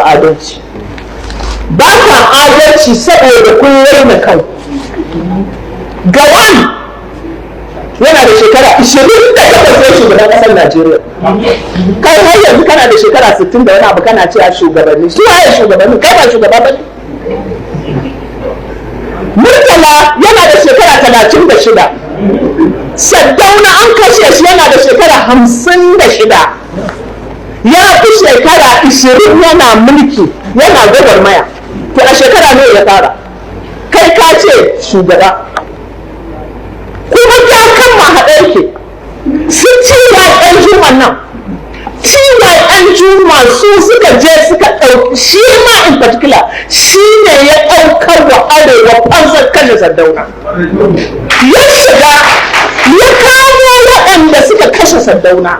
adalci. Ba ka adalci saboda kun raina kanku. Gawan yana da shekara 28 sai shugaban ƙasar Najeriya. Kai har yanzu kana da shekara 60 da wani abu kana cewa shugabanni. Su waye shugabanni? Kai ba shugaba ba ne? Murtala yana da shekara 36. Saddauna an kashe shi yana da shekara 56. Ya fi shekara 20 yana mulki, yana gwagwarmaya. To a shekara ne ya fara. Kai ka ce shugaba. Kuma ta kan mahaɗa yake. Su ciwa ɗan juman nan. Ciwa ɗan juma su suka je suka ɗauki, shi ma in particular, shi ne ya ɗaukar wa arewa fansar kashe Saddauna. Ya shiga ya kamo waɗanda suka kashe Saddauna.